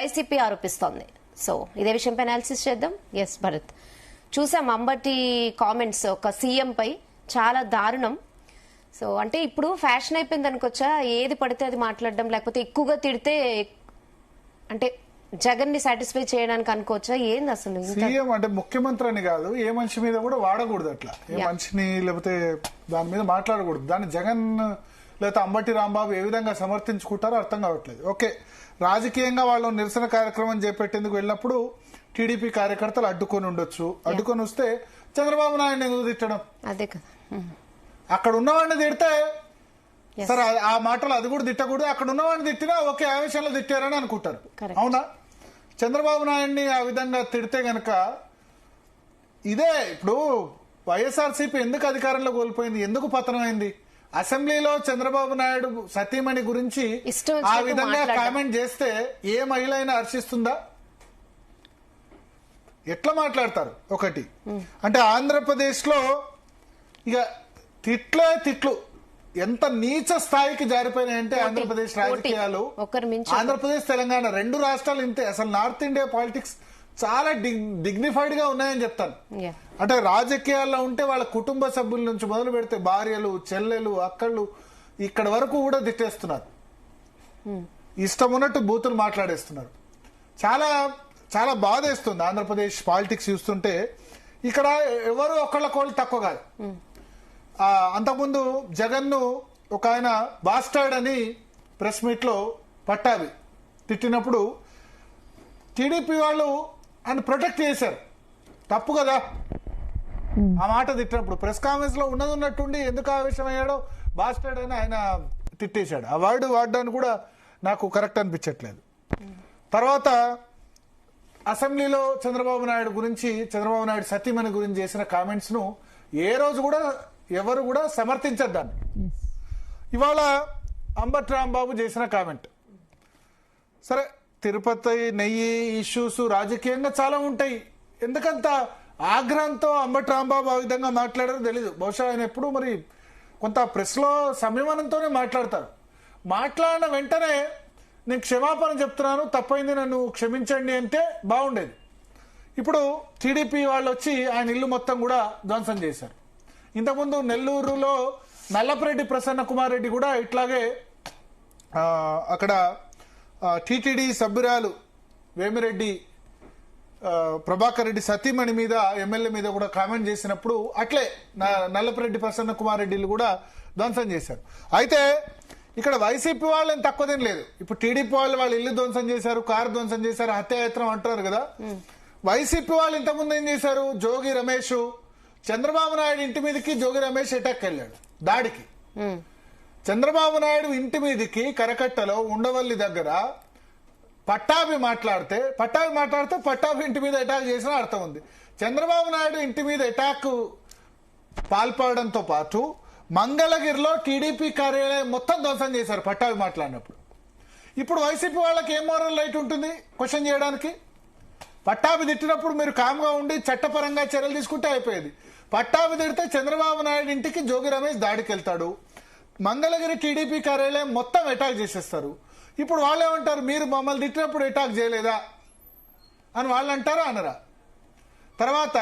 YCP ఆరోపిస్తోంది. So ఇదే విషయంపై analysis చేద్దాం. ఎస్ భరత్, చూసాం అంబటి కామెంట్స్ ఒక సీఎం పై చాలా దారుణం. సో అంటే ఇప్పుడు ఫ్యాషన్ అయిపోయింది అనుకోవచ్చా, ఏది పడితే అది మాట్లాడడం, లేకపోతే ఎక్కువగా తిడితే అంటే జగన్ ని సాటిస్ఫై చేయడానికి అనుకోవచ్చా? ఏంది అసలు సీఎం అంటే ముఖ్యమంత్రి అని కాదు, ఏ మనిషి మీద కూడా వాడకూడదు అట్లా. ఏ మనిషిని లేకపోతే దాని మీద మాట్లాడకూడదు. దాన్ని జగన్ లేకపోతే అంబటి రాంబాబు ఏ విధంగా సమర్థించుకుంటారో అర్థం కావట్లేదు. ఓకే, రాజకీయంగా వాళ్ళు నిరసన కార్యక్రమం చేపట్టేందుకు వెళ్ళినప్పుడు టీడీపీ కార్యకర్తలు అడ్డుకొని ఉండొచ్చు. అడ్డుకొని వస్తే చంద్రబాబు నాయుడు ఎందుకు తిట్టడం? అదే కదా, అక్కడ ఉన్నవాడిని తిడితే సరే ఆ మాటలు అది కూడా తిట్టకూడదు. అక్కడ ఉన్నవాడిని తిట్టినా ఒకే ఆవేశంలో తిట్టారని అనుకుంటారు. అవునా? చంద్రబాబు నాయుడిని ఆ విధంగా తిడితే గనక ఇదే ఇప్పుడు వైఎస్ఆర్సీపీ ఎందుకు అధికారంలో కోల్పోయింది, ఎందుకు పతనమైంది? అసెంబ్లీలో చంద్రబాబు నాయుడు సతీమణి గురించి ఆ విధంగా కామెంట్ చేస్తే ఏ మహిళ అయినా హర్షిస్తుందా? ఎట్లా మాట్లాడతారు? ఒకటి అంటే ఆంధ్రప్రదేశ్ లో ఇక తిట్లు ఎంత నీచ స్థాయికి జారిపోయినాయంటే ఆంధ్రప్రదేశ్ రాజకీయాలు, ఆంధ్రప్రదేశ్ తెలంగాణ రెండు రాష్ట్రాలు ఇంతే. అసలు నార్త్ ఇండియా పాలిటిక్స్ చాలా డిగ్నిఫైడ్ గా ఉన్నాయని చెప్తాను. అంటే రాజకీయాల్లో ఉంటే వాళ్ళ కుటుంబ సభ్యుల నుంచి మొదలు పెడితే భార్యలు, చెల్లెలు, అక్కళ్ళు ఇక్కడ వరకు కూడా తిట్టేస్తున్నారు. ఇష్టం ఉన్నట్టు బూతులు మాట్లాడేస్తున్నారు. చాలా చాలా బాధేస్తుంది ఆంధ్రప్రదేశ్ పాలిటిక్స్ చూస్తుంటే. ఇక్కడ ఎవరు ఒకళ్ళకోళ్ళు తక్కువ కాదు. అంతకుముందు జగన్ ను ఒక ఆయన బాస్టర్డ్ అని ప్రెస్ మీట్ లో పట్టాభి తిట్టినప్పుడు టీడీపీ వాళ్ళు ఆయన ప్రొటెక్ట్ చేశారు. తప్పు కదా ఆ మాట తిట్టినప్పుడు. ప్రెస్ కాన్ఫరెన్స్ లో ఉన్నట్టుండి ఎందుకు ఆవేశమయ్యాడో బాస్టర్డ్ అని ఆయన తిట్టేశాడు. ఆ వర్డ్ వాడడానికి కూడా నాకు కరెక్ట్ అనిపించట్లేదు. తర్వాత అసెంబ్లీలో చంద్రబాబు నాయుడు గురించి, చంద్రబాబు నాయుడు సతీమణి గురించి చేసిన కామెంట్స్ ను ఏ రోజు కూడా ఎవరు కూడా సమర్థించరు దాన్ని. ఇవాళ అంబటి రాంబాబు చేసిన కామెంట్ సరే, తిరుపతి నెయ్యి ఇష్యూస్ రాజకీయంగా చాలా ఉంటాయి. ఎందుకంత ఆగ్రహంతో అంబటి రాంబాబు ఆ విధంగా మాట్లాడారో తెలీదు. బహుశా ఆయన ఎప్పుడు మరి కొంత ప్రెస్ లో సంయమనంతోనే మాట్లాడతారు. మాట్లాడిన వెంటనే నేను క్షమాపణ చెప్తున్నాను, తప్పైంది, నన్ను క్షమించండి అంటే బాగుండేది. ఇప్పుడు టీడీపీ వాళ్ళు వచ్చి ఆయన ఇల్లు మొత్తం కూడా ధ్వంసం చేశారు. ఇంతకుముందు నెల్లూరులో నల్లపరెడ్డి ప్రసన్న కుమార్ రెడ్డి కూడా ఇట్లాగే అక్కడ టీటీడీ సభ్యురాలు వేమిరెడ్డి ప్రభాకర్ రెడ్డి సతీమణి మీద, ఎమ్మెల్యే మీద కూడా కామెంట్ చేసినప్పుడు అట్లే నల్లపరెడ్డి ప్రసన్న కుమార్ రెడ్డిలు కూడా ధ్వంసం చేశారు. అయితే ఇక్కడ వైసీపీ వాళ్ళు ఏం తక్కువదేం లేదు. ఇప్పుడు టీడీపీ వాళ్ళు ఇల్లు ధ్వంసం చేశారు, కారు ధ్వంసం చేశారు, హత్యాయత్నం అంటారు కదా. వైసీపీ వాళ్ళు ఇంతకుముందు ఏం చేశారు? జోగి రమేష్ చంద్రబాబు నాయుడు ఇంటి మీదకి జోగి రమేష్ అటాక్ వెళ్ళాడు దాడికి. చంద్రబాబు నాయుడు ఇంటి మీదకి కరకట్టలో ఉండవల్లి దగ్గర పట్టాభి మాట్లాడితే పట్టాభి ఇంటి మీద అటాక్ చేసిన అర్థం ఉంది. చంద్రబాబు నాయుడు ఇంటి మీద అటాక్ పాల్పడడంతో పాటు మంగళగిరిలో టీడీపీ కార్యాలయం మొత్తం ధ్వంసం చేశారు పట్టాభి మాట్లాడినప్పుడు. ఇప్పుడు వైసీపీ వాళ్ళకి ఏం మోరల్ రైట్ ఉంటుంది క్వశ్చన్ చేయడానికి? పట్టాభి తిట్టినప్పుడు మీరు కామ్గా ఉండి చట్టపరంగా చర్యలు తీసుకుంటే అయిపోయేది. పట్టాభి తిడితే చంద్రబాబు నాయుడు ఇంటికి జోగి రమేష్ దాడికి వెళ్తాడు, మంగళగిరి టీడీపీ కార్యాలయం మొత్తం అటాక్ చేసేస్తారు. ఇప్పుడు వాళ్ళు ఏమంటారు? మీరు మమ్మల్ని తిట్టినప్పుడు అటాక్ చేయలేదా అని వాళ్ళు అంటారా అనరా? తర్వాత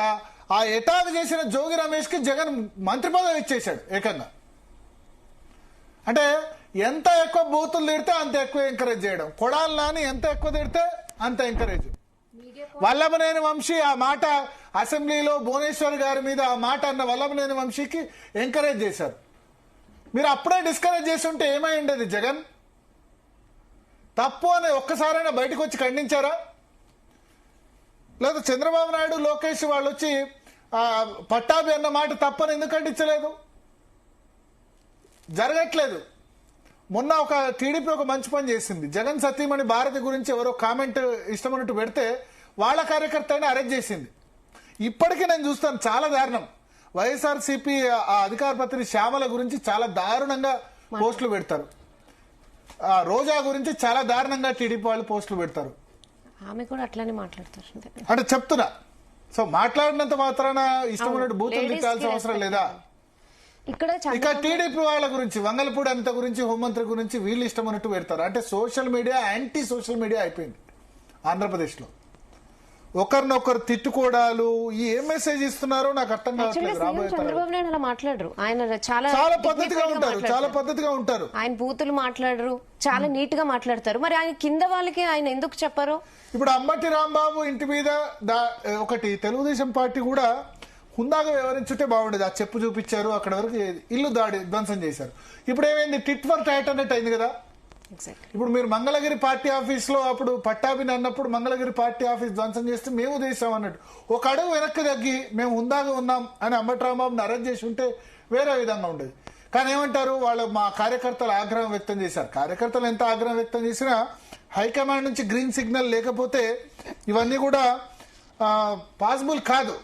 ఆ అటాక్ చేసిన జోగి రమేష్ కి జగన్ మంత్రి పదవి ఇచ్చేశాడు ఏకంగా. అంటే ఎంత ఎక్కువ బూతులు తిడితే అంత ఎక్కువ ఎంకరేజ్ చేయడం. కొడాలి నాని ఎంత ఎక్కువ తిడితే అంత ఎంకరేజ్. వల్లభనేని వంశీ ఆ మాట అసెంబ్లీలో భువనేశ్వర్ గారి మీద ఆ మాట అన్న వల్లభనేని వంశీకి ఎంకరేజ్ చేశారు. మీరు అప్పుడే డిస్కరేజ్ చేసి ఉంటే ఏమై ఉండేది? జగన్ తప్పు అని ఒక్కసారైనా బయటకు వచ్చి ఖండించారా? లేదా చంద్రబాబు నాయుడు, లోకేష్ వాళ్ళు వచ్చి పట్టాభి అన్న మాట తప్పని ఎందుకు ఖండించలేదు? జరగట్లేదు. మొన్న ఒక టీడీపీ ఒక మంచి పని చేసింది. జగన్ సతీమణి భారతి గురించి ఎవరో కామెంట్ ఇష్టమన్నట్టు పెడితే వాళ్ళ కార్యకర్త అయినా అరెస్ట్ చేసింది. ఇప్పటికీ నేను చూస్తాను చాలా దారుణం. వైఎస్ఆర్సీపీ అధికార ప్రతినిధి శ్యామల గురించి చాలా దారుణంగా పోస్టులు పెడతారు. రోజా గురించి చాలా దారుణంగా టీడీపీ వాళ్ళు పోస్టులు పెడతారు. ఆమె కూడా అట్లానే మాట్లాడతారు అంటే చెప్తున్నా. సో మాట్లాడినంత మాత్రాన ఇష్టమైనట్టు బూతులు తిట్టాల్సిన అవసరం లేదా? ఇక టీడీపీ వాళ్ళ గురించి, వంగలపూడి అనిత గురించి, హోంమంత్రి గురించి వీళ్ళు ఇష్టమైనట్టు పెడతారు. అంటే social media anti social media అయిపోయింది. ఆంధ్రప్రదేశ్ లో. ఒకరినొకరు తిట్టుకోవడాలు ఏం మెసేజ్ ఇస్తున్నారో నాకు అర్థం కావట్లేదు. రాబోయే చంద్రబాబు నాయుడు అలా మాట్లాడరు, ఆయన చాలా పద్ధతిగా ఉంటారు, చాలా పద్ధతిగా ఉంటారు. ఆయన బూతులు మాట్లాడరు, చాలా నీట్ గా మాట్లాడతారు. మరి ఆయన కింద వాళ్ళకి ఆయన ఎందుకు చెప్పరు? ఇప్పుడు అంబటి రాంబాబు ఇంటి మీద ఒకటి తెలుగుదేశం పార్టీ కూడా హుందాగా వ్యవహరించుంటే బాగుండేది. ఆ చెప్పు చూపించారు, అక్కడ వరకు ఇల్లు ధ్వంసం చేశారు. ఇప్పుడు ఏమైంది, టిట్ ఫర్ టాట్ అన్నట్టు అయింది కదా. ఇప్పుడు మీరు మంగళగిరి పార్టీ ఆఫీస్ లో అప్పుడు పట్టాభిని అన్నప్పుడు మంగళగిరి పార్టీ ఆఫీస్ ధ్వంసం చేస్తే మేము చేసాం అన్నట్టు ఒక అడుగు వెనక్కి తగ్గి మేము హుందాగా ఉన్నాం అని అంబటి రాంబాబుని అరెస్ట్ చేసి ఉంటే వేరే విధంగా ఉండేది. కానీ ఏమంటారు, వాళ్ళు మా కార్యకర్తలు ఆగ్రహం వ్యక్తం చేశారు. కార్యకర్తలు ఎంత ఆగ్రహం వ్యక్తం చేసినా హైకమాండ్ నుంచి గ్రీన్ సిగ్నల్ లేకపోతే ఇవన్నీ కూడా పాసిబుల్ కాదు.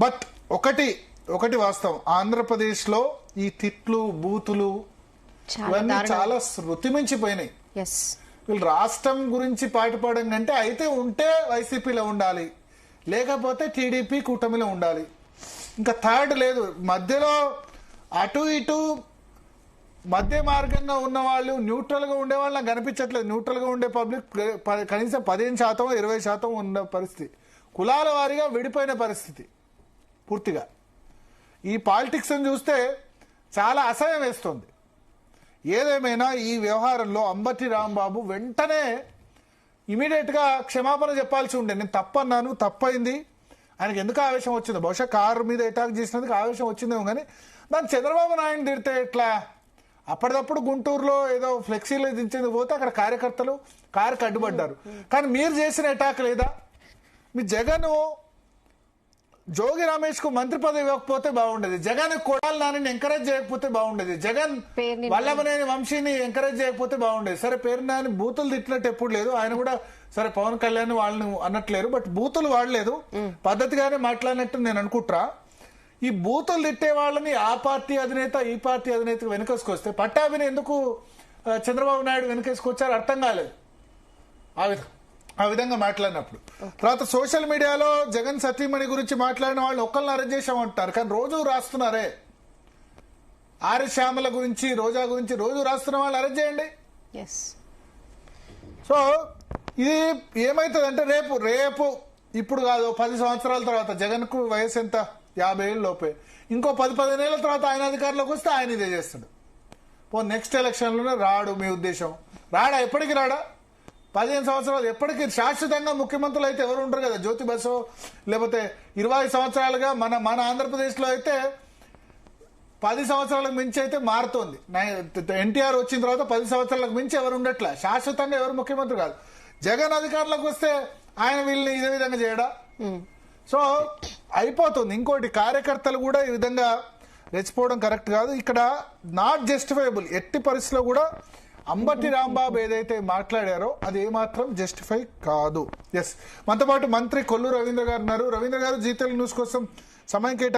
బట్ ఒకటి వాస్తవం, ఆంధ్రప్రదేశ్ లో ఈ తిట్లు బూతులు ఇవన్నీ చాలా శృతి మించిపోయినాయి. వీళ్ళు రాష్ట్రం గురించి పాటుపడడం కంటే అయితే ఉంటే వైసీపీలో ఉండాలి, లేకపోతే టీడీపీ కూటమిలో ఉండాలి, ఇంకా థర్డ్ లేదు. మధ్యలో అటు ఇటు మధ్య మార్గంగా ఉన్న వాళ్ళు, న్యూట్రల్ గా ఉండే వాళ్ళు నాకు కనిపించట్లేదు. న్యూట్రల్ గా ఉండే పబ్లిక్ కనీసం 15% 20% ఉన్న పరిస్థితి, కులాల వారీగా విడిపోయిన పరిస్థితి పూర్తిగా. ఈ పాలిటిక్స్ చూస్తే చాలా అసహ్యం వేస్తుంది. ఏదేమైనా ఈ వ్యవహారంలో అంబటి రాంబాబు వెంటనే ఇమీడియట్ గా క్షమాపణ చెప్పాల్సి ఉండే. నేను తప్పన్నాను, తప్పైంది. ఆయనకి ఎందుకు ఆవేశం వచ్చిందో, బహుశా కారు మీద అటాక్ చేసినందుకు ఆవేశం వచ్చిందేమో. కానీ దాన్ని చంద్రబాబు నాయుడు తిడితే ఎట్లా? అప్పటిదప్పుడు గుంటూరులో ఏదో ఫ్లెక్సీలో దించేందుకు పోతే అక్కడ కార్యకర్తలు కారుకి అడ్డుపడ్డారు. కానీ మీరు చేసిన అటాక్ లేదా? మీ జగన్ జోగి రమేష్ కు మంత్రి పదవి ఇవ్వకపోతే బాగుండేది, జగన్ కొడాలి నాని ఎంకరేజ్ చేయకపోతే బాగుండేది, జగన్ వల్లభనేని వంశీని ఎంకరేజ్ చేయకపోతే బాగుండేది. సరే, పేరు నాని బూతులు తిట్టినట్టు ఎప్పుడు లేదు, ఆయన కూడా సరే పవన్ కళ్యాణ్ వాళ్ళని అన్నట్లేరు, బట్ బూతులు వాడలేదు, పద్ధతిగానే మాట్లాడినట్టు నేను అనుకుంటా. ఈ బూతులు తిట్టే వాళ్ళని ఆ పార్టీ అధినేత ఈ పార్టీ అధినేత వెనకేసుకొస్తే పట్టాభిని ఎందుకు చంద్రబాబు నాయుడు వెనకేసుకొచ్చారు అర్థం కాలేదు ఆ విధంగా మాట్లాడినప్పుడు. తర్వాత సోషల్ మీడియాలో జగన్ సతీమణి గురించి మాట్లాడిన వాళ్ళు ఒక్కరిని అరెస్ట్ చేశామంటారు, కానీ రోజు రాస్తున్నారే. ఆర్య శ్యామల గురించి, రోజా గురించి రోజు రాస్తున్న వాళ్ళు అరెస్ట్ చేయండి. సో ఇది ఏమైతుందంటే రేపు ఇప్పుడు కాదు 10 సంవత్సరాల తర్వాత, జగన్ కు వయసు ఎంత, 50 ఏళ్ళ లోపే, ఇంకో 10-15 ఏళ్ల తర్వాత ఆయన అధికారంలోకి వస్తే ఆయన ఇదే చేస్తాడు. నెక్స్ట్ ఎలక్షన్ లోనే రాడు. మీ ఉద్దేశం రాడా? ఎప్పటికి రాడా? 15 సంవత్సరాలు ఎప్పటికీ శాశ్వతంగా ముఖ్యమంత్రులు అయితే ఎవరు ఉంటారు కదా, జ్యోతి బసు, లేకపోతే 20 సంవత్సరాలుగా మన ఆంధ్రప్రదేశ్ లో అయితే 10 సంవత్సరాలకు మించి అయితే మారుతోంది. ఎన్టీఆర్ వచ్చిన తర్వాత 10 సంవత్సరాలకు మించి ఎవరు ఉండట్లే, శాశ్వతంగా ఎవరు ముఖ్యమంత్రి కాదు. జగన్ అధికారంలోకి వస్తే ఆయన వీళ్ళని ఇదే విధంగా చేయడా? సో అయిపోతుంది. ఇంకోటి, కార్యకర్తలు కూడా ఈ విధంగా రెచ్చిపోవడం కరెక్ట్ కాదు. ఇక్కడ నాట్ జస్టిఫైబుల్. ఎట్టి పరిస్థితిలో కూడా అంబటి రాంబాబు ఏదైతే మాట్లాడారో అది ఏమాత్రం జస్టిఫై కాదు. మనతో పాటు మంత్రి కొల్లు రవీంద్ర గారు ఉన్నారు. రవీంద్ర గారు, జీ తెలుగు న్యూస్ కోసం సమయం కేటాయించారు.